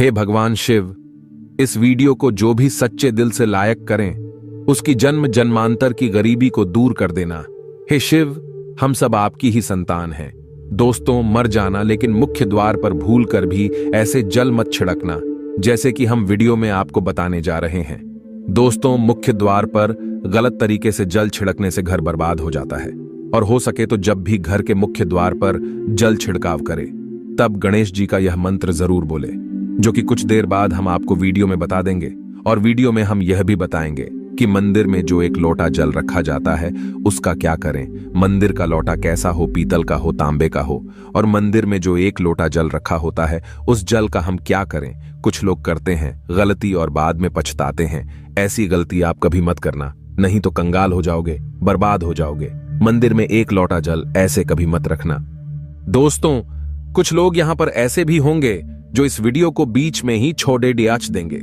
हे भगवान शिव, इस वीडियो को जो भी सच्चे दिल से लायक करें, उसकी जन्म जन्मांतर की गरीबी को दूर कर देना। हे शिव, हम सब आपकी ही संतान हैं। दोस्तों, मर जाना, लेकिन मुख्य द्वार पर भूल कर भी ऐसे जल मत छिड़कना जैसे कि हम वीडियो में आपको बताने जा रहे हैं। दोस्तों, मुख्य द्वार पर गलत तरीके से जल छिड़कने से घर बर्बाद हो जाता है। और हो सके तो जब भी घर के मुख्य द्वार पर जल छिड़काव करें, तब गणेश जी का यह मंत्र जरूर बोले, जो कि कुछ देर बाद हम आपको वीडियो में बता देंगे। और वीडियो में हम यह भी बताएंगे कि मंदिर में जो एक लोटा जल रखा जाता है उसका क्या करें। मंदिर का लोटा कैसा हो, पीतल का हो, तांबे का हो। और मंदिर में जो एक लोटा जल रखा होता है उस जल का हम क्या करें। कुछ लोग करते हैं गलती और बाद में पछताते हैं। ऐसी गलती आप कभी मत करना, नहीं तो कंगाल हो जाओगे, बर्बाद हो जाओगे। मंदिर में एक लोटा जल ऐसे कभी मत रखना। दोस्तों, कुछ लोग यहां पर ऐसे भी होंगे जो इस वीडियो को बीच में ही छोड़ दियाच देंगे।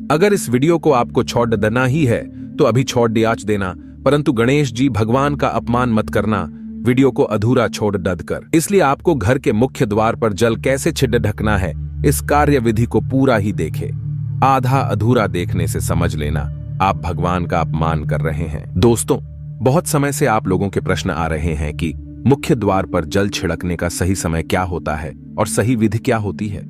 अगर इस वीडियो को आपको छोड़ देना ही है तो अभी छोड़ दियाच देना, परंतु गणेश जी भगवान का अपमान मत करना वीडियो को अधूरा छोड़ दद कर। इसलिए आपको घर के मुख्य द्वार पर जल कैसे ढकना है, इस कार्य विधि को पूरा ही देखे। आधा अधूरा देखने से समझ लेना आप भगवान का अपमान कर रहे हैं। दोस्तों, बहुत समय से आप लोगों के प्रश्न आ रहे हैं कि मुख्य द्वार पर जल छिड़कने का सही समय क्या होता है और सही विधि क्या होती है।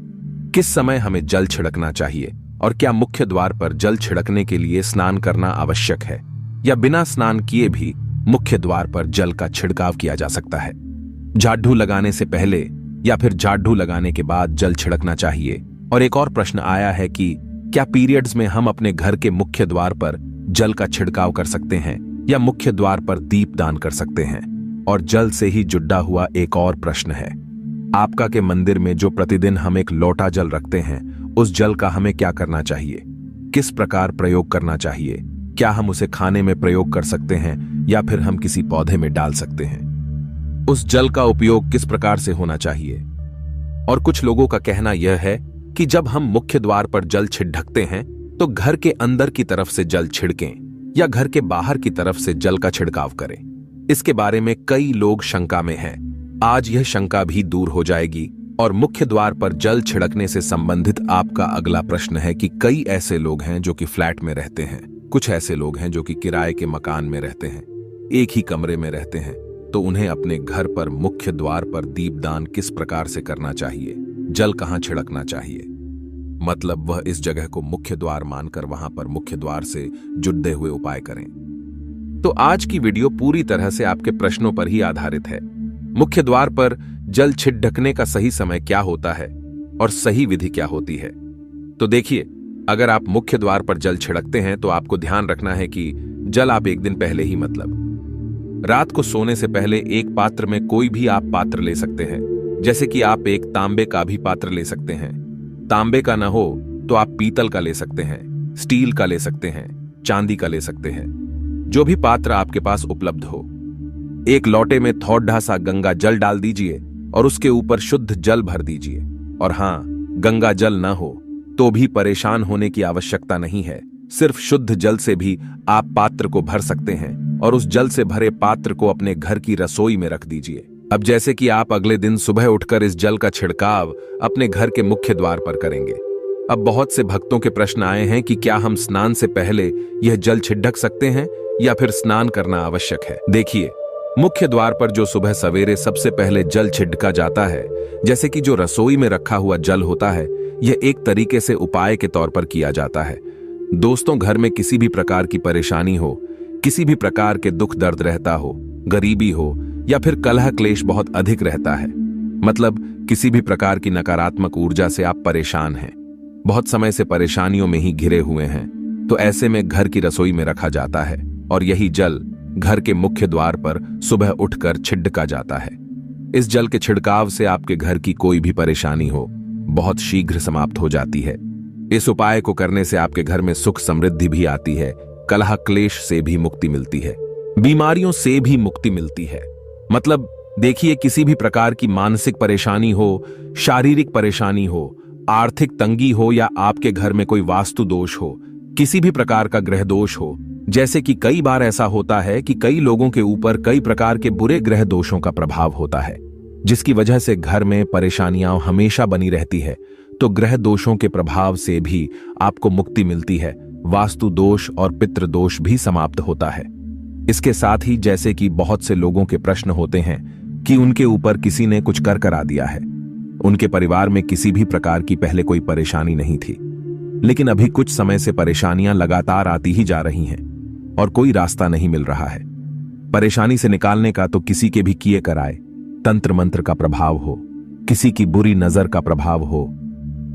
किस समय हमें जल छिड़कना चाहिए और क्या मुख्य द्वार पर जल छिड़कने के लिए स्नान करना आवश्यक है या बिना स्नान किए भी मुख्य द्वार पर जल का छिड़काव किया जा सकता है। झाड़ू लगाने से पहले या फिर झाड़ू लगाने के बाद जल छिड़कना चाहिए। और एक और प्रश्न आया है कि क्या पीरियड्स में हम अपने घर के मुख्य द्वार पर जल का छिड़काव कर सकते हैं या मुख्य द्वार पर दीप दान कर सकते हैं। और जल से ही जुड़ा हुआ एक और प्रश्न है आपका के मंदिर में जो प्रतिदिन हम एक लोटा जल रखते हैं, उस जल का हमें क्या करना चाहिए, किस प्रकार प्रयोग करना चाहिए। क्या हम उसे खाने में प्रयोग कर सकते हैं या फिर हम किसी पौधे में डाल सकते हैं। उस जल का उपयोग किस प्रकार से होना चाहिए। और कुछ लोगों का कहना यह है कि जब हम मुख्य द्वार पर जल ढकते हैं तो घर के अंदर की तरफ से जल छिड़कें या घर के बाहर की तरफ से जल का छिड़काव करें। इसके बारे में कई लोग शंका में हैं। आज यह शंका भी दूर हो जाएगी। और मुख्य द्वार पर जल छिड़कने से संबंधित आपका अगला प्रश्न है कि कई ऐसे लोग हैं जो कि फ्लैट में रहते हैं, कुछ ऐसे लोग हैं जो कि किराए के मकान में रहते हैं, एक ही कमरे में रहते हैं, तो उन्हें अपने घर पर मुख्य द्वार पर दीपदान किस प्रकार से करना चाहिए, जल कहां छिड़कना चाहिए। मतलब वह इस जगह को मुख्य द्वार मानकर वहां पर मुख्य द्वार से जुड़े हुए उपाय करें। तो आज की वीडियो पूरी तरह से आपके प्रश्नों पर ही आधारित है। मुख्य द्वार पर जल ढकने का सही समय क्या होता है और सही विधि क्या होती है। तो देखिए, अगर आप मुख्य द्वार पर जल छिड़कते हैं तो आपको ध्यान रखना है कि जल आप एक दिन पहले ही, मतलब रात को सोने से पहले एक पात्र में कोई भी आप पात्र ले सकते हैं। जैसे कि आप एक तांबे का भी पात्र ले सकते हैं। तांबे का ना हो तो आप पीतल का ले सकते हैं, स्टील का ले सकते हैं, चांदी का ले सकते हैं, जो भी पात्र आपके पास उपलब्ध हो। एक लोटे में थोड़ा सा गंगा जल डाल दीजिए और उसके ऊपर शुद्ध जल भर दीजिए। और हां, गंगा जल ना हो तो भी परेशान होने की आवश्यकता नहीं है। सिर्फ शुद्ध जल से भी आप पात्र को भर सकते हैं और उस जल से भरे पात्र को अपने घर की रसोई में रख दीजिए। अब जैसे कि आप अगले दिन सुबह उठकर इस जल का छिड़काव अपने घर के मुख्य द्वार पर करेंगे। अब बहुत से भक्तों के प्रश्न आए हैं कि क्या हम स्नान से पहले यह जल छिड़क सकते हैं या फिर स्नान करना आवश्यक है। देखिए, मुख्य द्वार पर जो सुबह सवेरे सबसे पहले जल छिड़का जाता है, जैसे कि जो रसोई में रखा हुआ जल होता है, यह एक तरीके से उपाय के तौर पर किया जाता है। दोस्तों, घर में किसी भी प्रकार की परेशानी हो, किसी भी प्रकार के दुख दर्द रहता हो, गरीबी हो या फिर कलह क्लेश बहुत अधिक रहता है, मतलब किसी भी प्रकार की नकारात्मक ऊर्जा से आप परेशान हैं, बहुत समय से परेशानियों में ही घिरे हुए हैं, तो ऐसे में घर की रसोई में रखा जाता है और यही जल घर के मुख्य द्वार पर सुबह उठकर छिड़का जाता है। इस जल के छिड़काव से आपके घर की कोई भी परेशानी हो बहुत शीघ्र समाप्त हो जाती है। इस उपाय को करने से आपके घर में सुख समृद्धि भी आती है, कलह क्लेश से भी मुक्ति मिलती है, बीमारियों से भी मुक्ति मिलती है। मतलब देखिए, किसी भी प्रकार की मानसिक परेशानी हो, शारीरिक परेशानी हो, आर्थिक तंगी हो या आपके घर में कोई वास्तु दोष हो, किसी भी प्रकार का ग्रह दोष हो, जैसे कि कई बार ऐसा होता है कि कई लोगों के ऊपर कई प्रकार के बुरे ग्रह दोषों का प्रभाव होता है, जिसकी वजह से घर में परेशानियां हमेशा बनी रहती है। तो ग्रह दोषों के प्रभाव से भी आपको मुक्ति मिलती है। वास्तु दोष और पितृ दोष भी समाप्त होता है। इसके साथ ही जैसे कि बहुत से लोगों के प्रश्न होते हैं कि उनके ऊपर किसी ने कुछ कर करा दिया है, उनके परिवार में किसी भी प्रकार की पहले कोई परेशानी नहीं थी, लेकिन अभी कुछ समय से परेशानियां लगातार आती ही जा रही हैं और कोई रास्ता नहीं मिल रहा है। परेशानी से निकालने का तो किसी के भी किए कराए तंत्र मंत्र का प्रभाव हो, किसी की बुरी नजर का प्रभाव हो,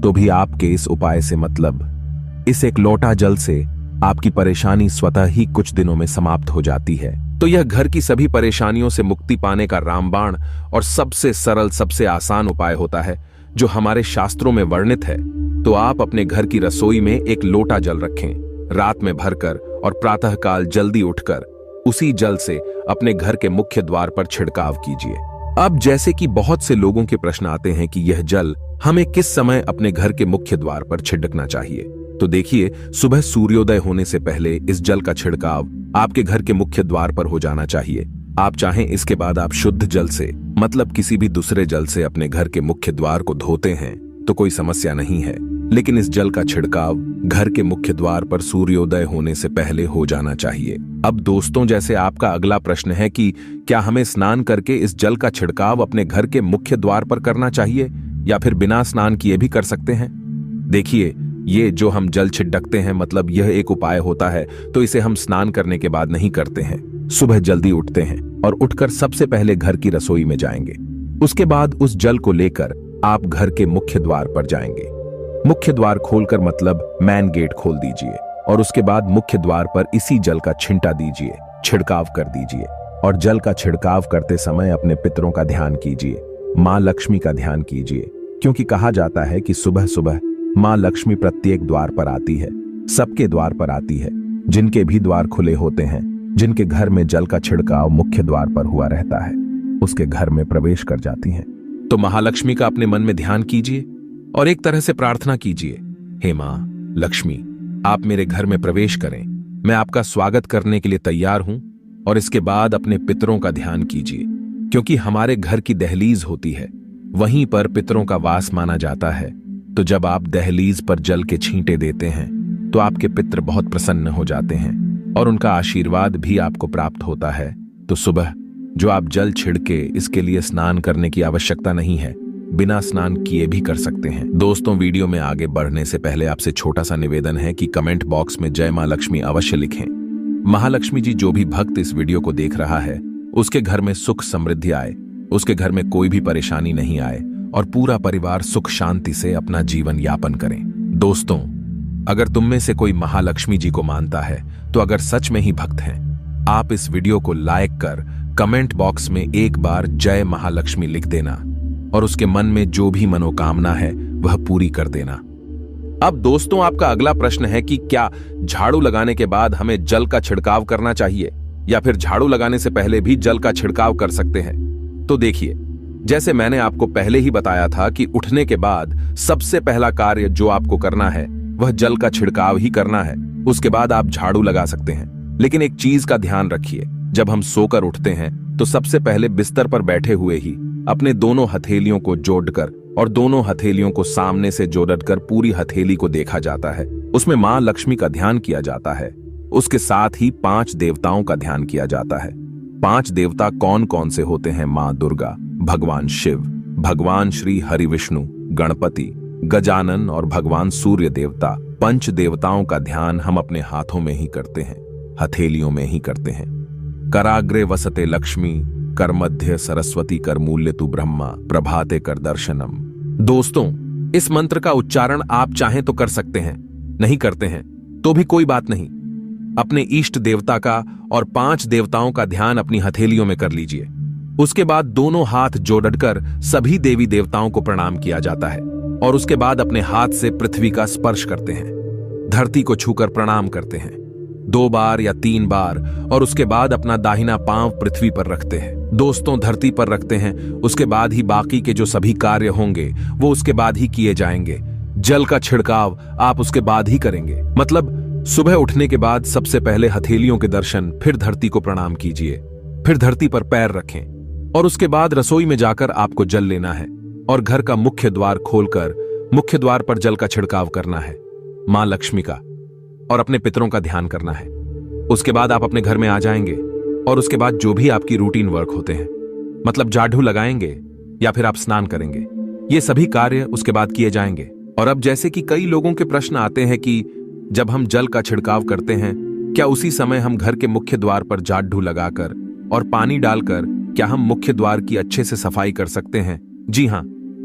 तो भी आपके इस उपाय से मतलब इस एक लोटा जल से आपकी परेशानी स्वतः ही कुछ दिनों में समाप्त हो जाती है। तो यह घर की सभी परेशानियों से मुक्ति पाने का रामबाण और सबसे सरल, सबसे आसान उपाय होता है जो हमारे शास्त्रों में वर्णित है। तो आप अपने घर की रसोई में एक लोटा जल रखें, रात में भरकर और प्रातःकाल जल्दी उठकर उसी जल से अपने घर के मुख्य द्वार पर छिड़काव कीजिए। अब जैसे कि बहुत से लोगों के प्रश्न आते हैं कि यह जल हमें किस समय अपने घर के मुख्य द्वार पर छिड़कना चाहिए, तो देखिए, सुबह सूर्योदय होने से पहले इस जल का छिड़काव आपके घर के मुख्य द्वार पर हो जाना चाहिए। आप चाहें इसके बाद आप शुद्ध जल से मतलब किसी भी दूसरे जल से अपने घर के मुख्य द्वार को धोते हैं तो कोई समस्या नहीं है, लेकिन इस जल का छिड़काव घर के मुख्य द्वार पर सूर्योदय होने से पहले हो जाना चाहिए। अब दोस्तों, जैसे आपका अगला प्रश्न है कि क्या हमें स्नान करके इस जल का छिड़काव अपने घर के मुख्य द्वार पर करना चाहिए या फिर बिना स्नान किए भी कर सकते हैं? देखिए, ये जो हम जल छिड़कते हैं मतलब यह एक उपाय होता है, तो इसे हम स्नान करने के बाद नहीं करते हैं। सुबह जल्दी उठते हैं और उठकर सबसे पहले घर की रसोई में जाएंगे। उसके बाद उस जल को लेकर आप घर के मुख्य द्वार पर जाएंगे। मुख्य द्वार खोलकर मतलब मेन गेट खोल दीजिए और उसके बाद मुख्य द्वार पर इसी जल का छिंटा दीजिए, छिड़काव कर दीजिए। और जल का छिड़काव करते समय अपने पितरों का ध्यान कीजिए, मां लक्ष्मी का ध्यान कीजिए, क्योंकि कहा जाता है कि सुबह सुबह मां लक्ष्मी प्रत्येक द्वार पर आती है, सबके द्वार पर आती है। जिनके भी द्वार खुले होते हैं, जिनके घर में जल का छिड़काव मुख्य द्वार पर हुआ रहता है, उसके घर में प्रवेश कर जाती हैं। तो महालक्ष्मी का अपने मन में ध्यान कीजिए और एक तरह से प्रार्थना कीजिए, हे मां लक्ष्मी, आप मेरे घर में प्रवेश करें, मैं आपका स्वागत करने के लिए तैयार हूं। और इसके बाद अपने पितरों का ध्यान कीजिए, क्योंकि हमारे घर की दहलीज होती है, वहीं पर पितरों का वास माना जाता है। तो जब आप दहलीज पर जल के छींटे देते हैं तो आपके पितर बहुत प्रसन्न हो जाते हैं और उनका आशीर्वाद भी आपको प्राप्त होता है। तो सुबह जो आप जल छिड़के, इसके लिए स्नान करने की आवश्यकता नहीं है, बिना स्नान किए भी कर सकते हैं। दोस्तों, वीडियो में आगे बढ़ने से पहले आपसे छोटा सा निवेदन है कि कमेंट बॉक्स में जय मां लक्ष्मी अवश्य लिखें। महालक्ष्मी जी, जो भी भक्त इस वीडियो को देख रहा है उसके घर में सुख समृद्धि आए, उसके घर में कोई भी परेशानी नहीं आए और पूरा परिवार सुख शांति से अपना जीवन यापन करें। दोस्तों, अगर तुम में से कोई महालक्ष्मी जी को मानता है तो अगर सच में ही भक्त हैं, आप इस वीडियो को लाइक कर कमेंट बॉक्स में एक बार जय महालक्ष्मी लिख देना और उसके मन में जो भी मनोकामना है वह पूरी कर देना। अब दोस्तों, आपका अगला प्रश्न है कि क्या झाड़ू लगाने के बाद हमें जल का छिड़काव करना चाहिए या फिर झाड़ू लगाने से पहले भी जल का छिड़काव कर सकते हैं? तो देखिए, जैसे मैंने आपको पहले ही बताया था कि उठने के बाद सबसे पहला कार्य जो आपको करना है वह जल का छिड़काव ही करना है। उसके बाद आप झाड़ू लगा सकते हैं, लेकिन एक चीज का ध्यान रखिए, जब हम सोकर उठते हैं तो सबसे पहले बिस्तर पर बैठे हुए ही अपने दोनों हथेलियों को जोड़कर और दोनों हथेलियों को सामने से जोड़कर पूरी हथेली को देखा जाता है। उसमें मां लक्ष्मी का ध्यान किया जाता है। उसके साथ ही 5 देवताओं का ध्यान किया जाता है। 5 देवता कौन कौन से होते हैं? मां दुर्गा, भगवान शिव, भगवान श्री हरि विष्णु, गणपति, गजानन और भगवान सूर्य देवता। 5 देवताओं का ध्यान हम अपने हाथों में ही करते हैं, हथेलियों में ही करते हैं। कराग्रे वसते लक्ष्मी, कर मध्य सरस्वती, कर मूल्य तु ब्रह्मा, प्रभाते कर दर्शनम। दोस्तों, इस मंत्र का उच्चारण आप चाहें तो कर सकते हैं, नहीं करते हैं तो भी कोई बात नहीं। अपने इष्ट देवता का और 5 देवताओं का ध्यान अपनी हथेलियों में कर लीजिए। उसके बाद दोनों हाथ जोड़कर सभी देवी देवताओं को प्रणाम किया जाता है और उसके बाद अपने हाथ से पृथ्वी का स्पर्श करते हैं, धरती को छूकर प्रणाम करते हैं 2 बार या 3 बार और उसके बाद अपना दाहिना पांव पृथ्वी पर रखते हैं। दोस्तों, धरती पर रखते हैं, उसके बाद ही बाकी के जो सभी कार्य होंगे वो उसके बाद ही किए जाएंगे। जल का छिड़काव आप उसके बाद ही करेंगे। मतलब सुबह उठने के बाद सबसे पहले हथेलियों के दर्शन, फिर धरती को प्रणाम कीजिए, फिर धरती पर पैर रखें और उसके बाद रसोई में जाकर आपको जल लेना है और घर का मुख्य द्वार खोलकर मुख्य द्वार पर जल का छिड़काव करना है, मां लक्ष्मी का और अपने पितरों का ध्यान करना है। उसके बाद आप अपने घर में आ जाएंगे और उसके बाद जो भी आपकी रूटीन वर्क होते हैं, मतलब झाड़ू लगाएंगे या फिर आप स्नान करेंगे, ये सभी कार्य उसके बाद किए जाएंगे। और अब जैसे कि कई लोगों के प्रश्न आते हैं कि जब हम जल का छिड़काव करते हैं, क्या उसी समय हम घर के मुख्य द्वार पर झाड़ू लगाकर और पानी डालकर क्या हम मुख्य द्वार की अच्छे से सफाई कर सकते हैं? जी हां,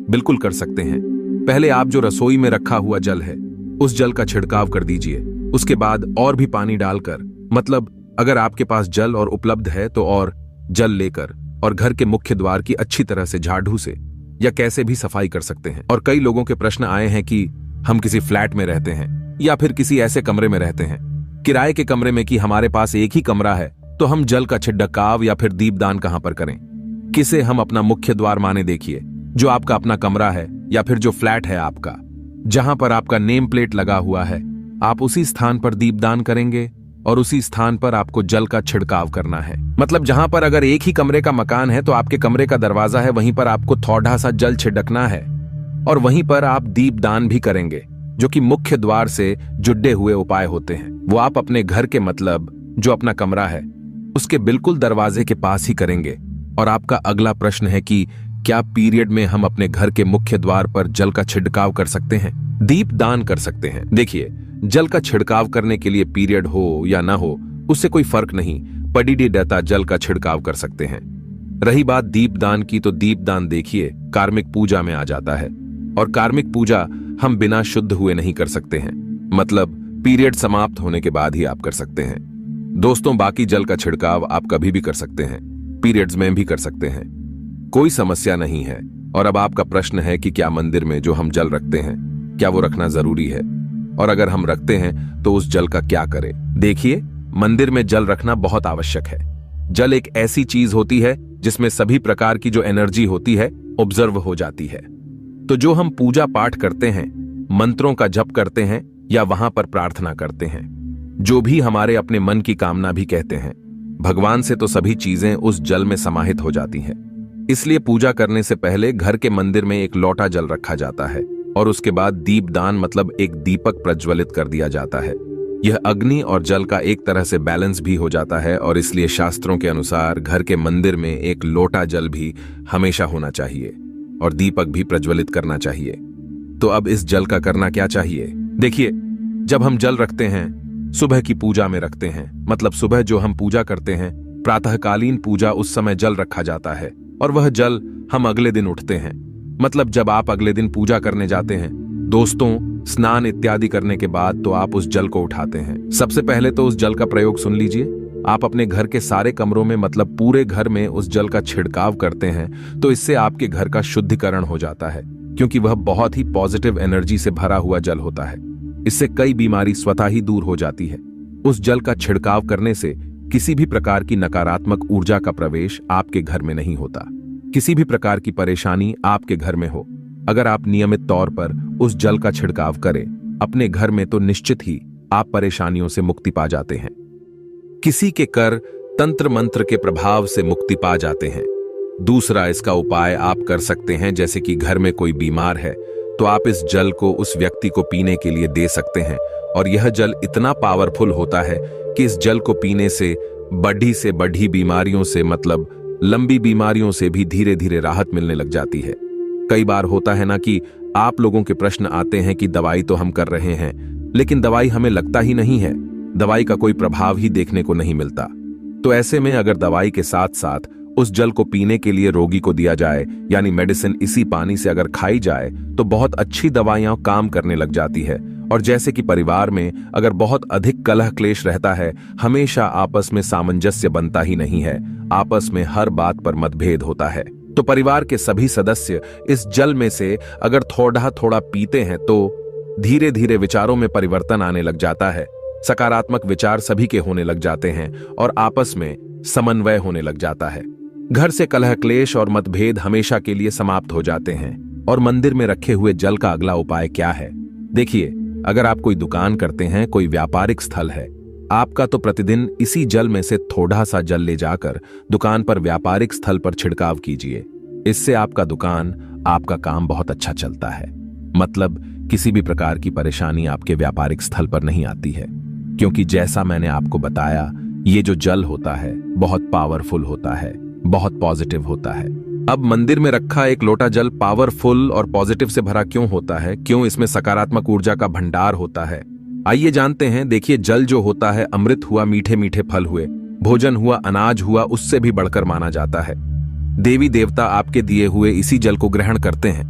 बिल्कुल कर सकते हैं। पहले आप जो रसोई में रखा हुआ जल है, उस जल का छिड़काव कर दीजिए। उसके बाद और भी पानी डालकर, मतलब अगर आपके पास जल और उपलब्ध है तो और जल लेकर और घर के मुख्य द्वार की अच्छी तरह से झाड़ू से या कैसे भी सफाई कर सकते हैं। और कई लोगों के प्रश्न आए हैं कि हम किसी फ्लैट में रहते हैं या फिर किसी ऐसे कमरे में रहते हैं, किराए के कमरे में, कि हमारे पास एक ही कमरा है, तो हम जल का छिड़काव या फिर दीपदान कहां पर करें? किसे हम अपना मुख्य द्वार माने देखिए, जो आपका अपना कमरा है या फिर जो फ्लैट है आपका, जहां पर आपका नेम प्लेट लगा हुआ है, आप उसी स्थान पर दीपदान करेंगे और उसी स्थान पर आपको जल का छिड़काव करना है। मतलब जहां पर अगर एक ही कमरे का मकान है तो आपके कमरे का दरवाजा है, वहीं पर आपको थोड़ा सा जल छिड़कना है और वहीं पर आप दीपदान भी करेंगे, जो कि मुख्य द्वार से जुड़े हुए उपाय होते हैं। वो आप अपने घर के, मतलब जो अपना कमरा है, उसके बिल्कुल दरवाजे के पास ही करेंगे। और आपका अगला प्रश्न है कि क्या पीरियड में हम अपने घर के मुख्य द्वार पर जल का छिड़काव कर सकते हैं, दीपदान कर सकते हैं? देखिए, जल का छिड़काव करने के लिए पीरियड हो या ना हो, उससे कोई फर्क नहीं, पडीडी डेता जल का छिड़काव कर सकते हैं। रही बात दीपदान की, तो दीपदान देखिए कार्मिक पूजा में आ जाता है, और कार्मिक पूजा हम बिना शुद्ध हुए नहीं कर सकते हैं, मतलब पीरियड समाप्त होने के बाद ही आप कर सकते हैं। दोस्तों, बाकी जल का छिड़काव आप कभी भी कर सकते हैं, पीरियड्स में भी कर सकते हैं, कोई समस्या नहीं है। और अब आपका प्रश्न है कि क्या मंदिर में जो हम जल रखते हैं, क्या वो रखना जरूरी है, और अगर हम रखते हैं तो उस जल का क्या करें? देखिए, मंदिर में जल रखना बहुत आवश्यक है। जल एक ऐसी चीज होती है जिसमें सभी प्रकार की जो एनर्जी होती है ऑब्जर्व हो जाती है। तो जो हम पूजा पाठ करते हैं, मंत्रों का जप करते हैं या वहां पर प्रार्थना करते हैं, जो भी हमारे अपने मन की कामना भी कहते हैं, भगवान से तो सभी चीजें उस जल में समाहित हो जाती हैं। इसलिए पूजा करने से पहले घर के मंदिर में एक लोटा जल रखा जाता है और उसके बाद दीपदान, मतलब एक दीपक प्रज्वलित कर दिया जाता है। यह अग्नि और जल का एक तरह से बैलेंस भी हो जाता है, और इसलिए शास्त्रों के अनुसार घर के मंदिर में एक लोटा जल भी हमेशा होना चाहिए और दीपक भी प्रज्वलित करना चाहिए। तो अब इस जल का करना क्या चाहिए? देखिए, जब हम जल रखते हैं, सुबह की पूजा में रखते हैं, मतलब सुबह जो हम पूजा करते हैं, प्रातःकालीन पूजा, उस समय जल रखा जाता है और वह जल हम अगले दिन उठते हैं, मतलब जब आप अगले दिन पूजा करने जाते हैं, दोस्तों, स्नान इत्यादि करने के बाद तो आप उस जल को उठाते हैं। सबसे पहले तो उस जल का प्रयोग सुन लीजिए। आप अपने घर के सारे कमरों में, मतलब पूरे घर में उस जल का छिड़काव करते हैं, तो इससे आपके घर का शुद्धिकरण हो जाता है, क्योंकि वह बहुत ही पॉजिटिव एनर्जी से भरा हुआ जल होता है। इससे कई बीमारी स्वतः ही दूर हो जाती है। उस जल का छिड़काव करने से किसी भी प्रकार की नकारात्मक ऊर्जा का प्रवेश आपके घर में नहीं होता। किसी भी प्रकार की परेशानी आपके घर में हो, अगर आप नियमित तौर पर उस जल का छिड़काव करें अपने घर में, तो निश्चित ही आप परेशानियों से मुक्ति पा जाते हैं। किसी के कर तंत्र मंत्र के प्रभाव से मुक्ति पा जाते हैं। दूसरा इसका उपाय आप कर सकते हैं, जैसे कि घर में कोई बीमार है तो आप इस जल को उस व्यक्ति को पीने के लिए दे सकते हैं, और यह जल इतना पावरफुल होता है कि इस जल को पीने से बढ़ी बीमारियों से, मतलब लंबी बीमारियों से भी धीरे धीरे राहत मिलने लग जाती है। कई बार होता है ना कि आप लोगों के प्रश्न आते हैं कि दवाई तो हम कर रहे हैं, लेकिन दवाई हमें लगता ही नहीं है, दवाई का कोई प्रभाव ही देखने को नहीं मिलता। तो ऐसे में अगर दवाई के साथ साथ उस जल को पीने के लिए रोगी को दिया जाए, यानी मेडिसिन इसी पानी से अगर खाई जाए, तो बहुत अच्छी दवाइयां काम करने लग जाती है। और जैसे कि परिवार में अगर बहुत अधिक कलह क्लेश रहता है, हमेशा आपस में सामंजस्य बनता ही नहीं है, आपस में हर बात पर मतभेद होता है, तो परिवार के सभी सदस्य इस जल में से अगर थोड़ा थोड़ा पीते हैं तो धीरे धीरे विचारों में परिवर्तन आने लग जाता है, सकारात्मक विचार सभी के होने लग जाते हैं और आपस में समन्वय होने लग जाता है। घर से कलह क्लेश और मतभेद हमेशा के लिए समाप्त हो जाते हैं। और मंदिर में रखे हुए जल का अगला उपाय क्या है? देखिए, अगर आप कोई दुकान करते हैं, कोई व्यापारिक स्थल है आपका, तो प्रतिदिन इसी जल में से थोड़ा सा जल ले जाकर दुकान पर, व्यापारिक स्थल पर छिड़काव कीजिए। इससे आपका दुकान, आपका काम बहुत अच्छा चलता है। मतलब किसी भी प्रकार की परेशानी आपके व्यापारिक स्थल पर नहीं आती है, क्योंकि जैसा मैंने आपको बताया, ये जो जल होता है बहुत पावरफुल होता है, बहुत पॉजिटिव होता है। अब मंदिर में रखा एक लोटा जल पावरफुल और पॉजिटिव से भरा क्यों होता है, क्यों इसमें सकारात्मक ऊर्जा का भंडार होता है, आइए जानते हैं। देखिए, जल जो होता है अमृत हुआ, मीठे मीठे फल हुए, भोजन हुआ, अनाज हुआ, उससे भी बढ़कर माना जाता है। देवी देवता आपके दिए हुए इसी जल को ग्रहण करते हैं।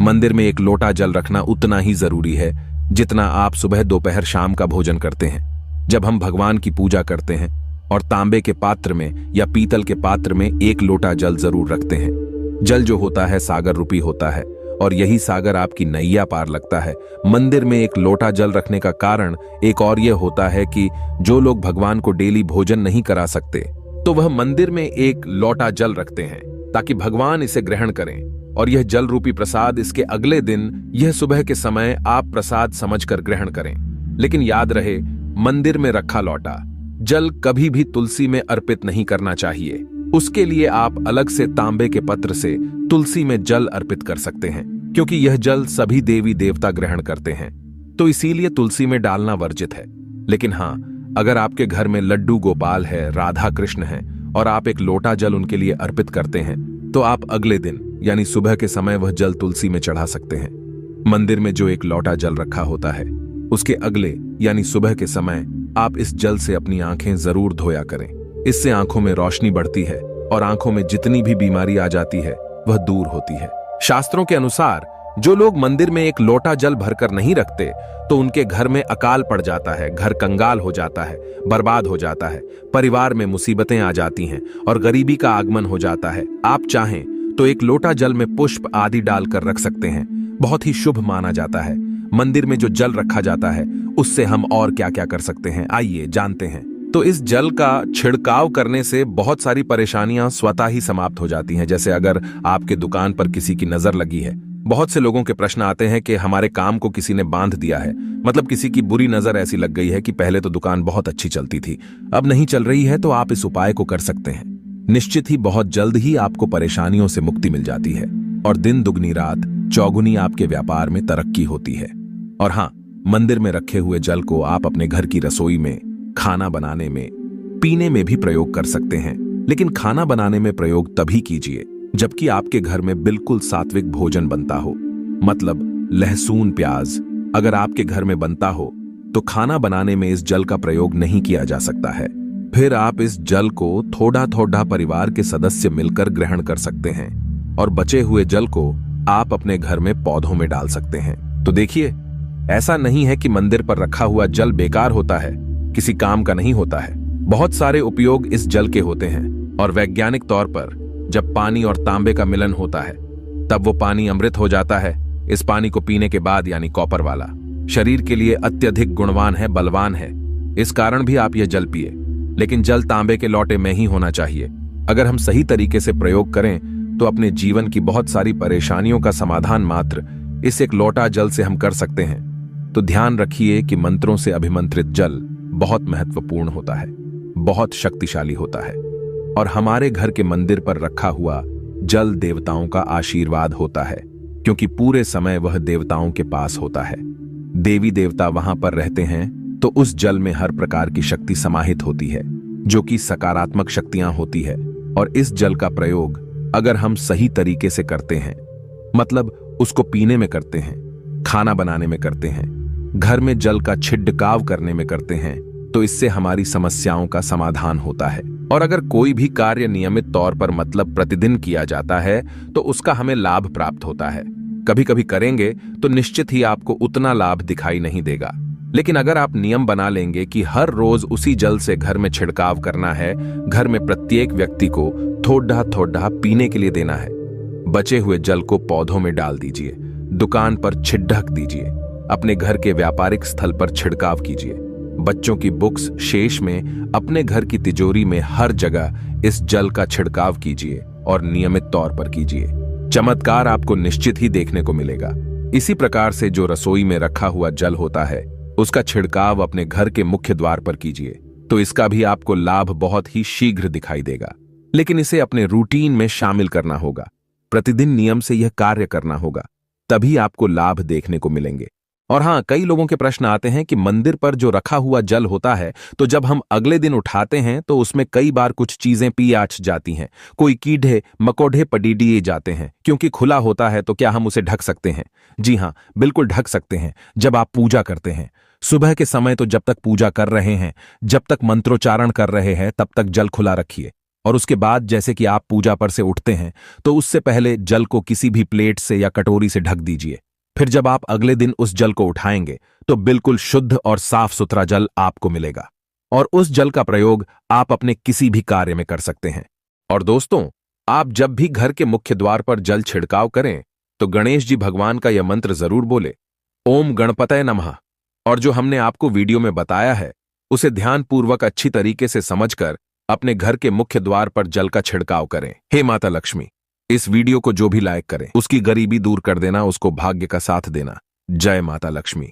मंदिर में एक लोटा जल रखना उतना ही जरूरी है जितना आप सुबह दोपहर शाम का भोजन करते हैं। जब हम भगवान की पूजा करते हैं और तांबे के पात्र में या पीतल के पात्र में एक लोटा जल जरूर रखते हैं। जल जो होता है सागर रूपी होता है और यही सागर आपकी नैया पार लगता है। मंदिर में एक लोटा जल रखने का कारण एक और यह होता है कि जो लोग भगवान को डेली भोजन नहीं करा सकते तो वह मंदिर में एक लोटा जल रखते हैं ताकि भगवान इसे ग्रहण करें, और यह जल रूपी प्रसाद इसके अगले दिन यह सुबह के समय आप प्रसाद समझकर ग्रहण करें। लेकिन याद रहे, मंदिर में रखा लोटा जल कभी भी तुलसी में अर्पित नहीं करना चाहिए। उसके लिए आप अलग से तांबे के पत्र से तुलसी में जल अर्पित कर सकते हैं, क्योंकि यह जल सभी देवी देवता ग्रहण करते हैं, तो इसीलिए तुलसी में डालना वर्जित है। लेकिन हाँ, अगर आपके घर में लड्डू गोपाल है, राधा कृष्ण है और आप एक लोटा जल उनके लिए अर्पित करते हैं तो आप अगले दिन यानी सुबह के समय वह जल तुलसी में चढ़ा सकते हैं। मंदिर में जो एक लोटा जल रखा होता है उसके अगले यानी सुबह के समय आप इस जल से अपनी आंखें जरूर धोया करें। इससे आंखों में रोशनी बढ़ती है और आंखों में जितनी भी बीमारी आ जाती है वह दूर होती है। शास्त्रों के अनुसार जो लोग मंदिर में एक लोटा जल भरकर नहीं रखते तो उनके घर में अकाल पड़ जाता है, घर कंगाल हो जाता है, बर्बाद हो जाता है, परिवार में मुसीबतें आ जाती हैं और गरीबी का आगमन हो जाता है। आप चाहें तो एक लोटा जल में पुष्प आदि डालकर रख सकते हैं, बहुत ही शुभ माना जाता है। मंदिर में जो जल रखा जाता है उससे हम और क्या क्या कर सकते हैं, आइए जानते हैं। तो इस जल का छिड़काव करने से बहुत सारी परेशानियां स्वतः ही समाप्त हो जाती हैं। जैसे अगर आपके दुकान पर किसी की नजर लगी है, बहुत से लोगों के प्रश्न आते हैं कि हमारे काम को किसी ने बांध दिया है, मतलब किसी की बुरी नजर ऐसी लग गई है कि पहले तो दुकान बहुत अच्छी चलती थी, अब नहीं चल रही है, तो आप इस उपाय को कर सकते हैं। निश्चित ही बहुत जल्द ही आपको परेशानियों से मुक्ति मिल जाती है और दिन दुगनी रात चौगुनी आपके व्यापार में तरक्की होती है। और हाँ, मंदिर में रखे हुए जल को आप अपने घर की रसोई में, खाना बनाने में, पीने में भी प्रयोग कर सकते हैं। लेकिन खाना बनाने में प्रयोग तभी कीजिए जबकि आपके घर में बिल्कुल सात्विक भोजन बनता हो, मतलब लहसुन प्याज अगर आपके घर में बनता हो तो खाना बनाने में इस जल का प्रयोग नहीं किया जा सकता है। फिर आप इस जल को थोड़ा थोड़ा परिवार के सदस्य मिलकर ग्रहण कर सकते हैं और बचे हुए जल को आप अपने घर में पौधों में डाल सकते हैं। तो देखिए, ऐसा नहीं है कि मंदिर पर रखा हुआ जल बेकार होता है, किसी काम का नहीं होता है। बहुत सारे उपयोग इस जल के होते हैं और वैज्ञानिक तौर पर जब पानी और तांबे का मिलन होता है तब वो पानी अमृत हो जाता है। इस पानी को पीने के बाद यानी कॉपर वाला शरीर के लिए अत्यधिक गुणवान है, बलवान है। इस कारण भी आप यह जल पिए, लेकिन जल तांबे के लोटे में ही होना चाहिए। अगर हम सही तरीके से प्रयोग करें तो अपने जीवन की बहुत सारी परेशानियों का समाधान मात्र इस एक लोटा जल से हम कर सकते हैं। तो ध्यान रखिए कि मंत्रों से अभिमंत्रित जल बहुत महत्वपूर्ण होता है, बहुत शक्तिशाली होता है और हमारे घर के मंदिर पर रखा हुआ जल देवताओं का आशीर्वाद होता है, क्योंकि पूरे समय वह देवताओं के पास होता है। देवी देवता वहां पर रहते हैं तो उस जल में हर प्रकार की शक्ति समाहित होती है जो कि सकारात्मक शक्तियां होती है। और इस जल का प्रयोग अगर हम सही तरीके से करते हैं, मतलब उसको पीने में करते हैं, खाना बनाने में करते हैं, घर में जल का छिड़काव करने में करते हैं, तो इससे हमारी समस्याओं का समाधान होता है। और अगर कोई भी कार्य नियमित तौर पर मतलब प्रतिदिन किया जाता है तो उसका हमें लाभ प्राप्त होता है। कभी कभी करेंगे तो निश्चित ही आपको उतना लाभ दिखाई नहीं देगा, लेकिन अगर आप नियम बना लेंगे कि हर रोज उसी जल से घर में छिड़काव करना है, घर में प्रत्येक व्यक्ति को थोड़ा थोड़ा पीने के लिए देना है, बचे हुए जल को पौधों में डाल दीजिए, दुकान पर छिड़क दीजिए, अपने घर के व्यापारिक स्थल पर छिड़काव कीजिए, बच्चों की बुक्स शेष में, अपने घर की तिजोरी में, हर जगह इस जल का छिड़काव कीजिए और नियमित तौर पर कीजिए। चमत्कार आपको निश्चित ही देखने को मिलेगा। इसी प्रकार से जो रसोई में रखा हुआ जल होता है उसका छिड़काव अपने घर के मुख्य द्वार पर कीजिए, तो इसका भी आपको लाभ बहुत ही शीघ्र दिखाई देगा। लेकिन इसे अपने रूटीन में शामिल करना होगा, प्रतिदिन नियम से यह कार्य करना होगा। तभी आपको लाभ देखने को मिलेंगे। और हाँ, कई लोगों के प्रश्न आते हैं कि मंदिर पर जो रखा हुआ जल होता है, तो जब हम अगले दिन उठाते हैं तो उसमें कई बार कुछ चीजें पियाच जाती हैं, कोई कीड़े मकोड़े पडीडिए जाते हैं। क्योंकि खुला होता है तो क्या हम उसे ढक सकते हैं? जी हाँ, बिल्कुल ढक सकते हैं। जब आप पूजा करते हैं सुबह के समय, तो जब तक पूजा कर रहे हैं, जब तक मंत्रोच्चारण कर रहे हैं, तब तक जल खुला रखिए। और उसके बाद जैसे कि आप पूजा पर से उठते हैं, तो उससे पहले जल को किसी भी प्लेट से या कटोरी से ढक दीजिए। फिर जब आप अगले दिन उस जल को उठाएंगे तो बिल्कुल शुद्ध और साफ सुथरा जल आपको मिलेगा, और उस जल का प्रयोग आप अपने किसी भी कार्य में कर सकते हैं। और दोस्तों, आप जब भी घर के मुख्य द्वार पर जल छिड़काव करें तो गणेश जी भगवान का यह मंत्र जरूर बोले, ओम गणपतये नमः। और जो हमने आपको वीडियो में बताया है उसे ध्यानपूर्वक अच्छी तरीके से समझकर अपने घर के मुख्य द्वार पर जल का छिड़काव करें। हे माता लक्ष्मी, इस वीडियो को जो भी लाइक करे उसकी गरीबी दूर कर देना, उसको भाग्य का साथ देना। जय माता लक्ष्मी।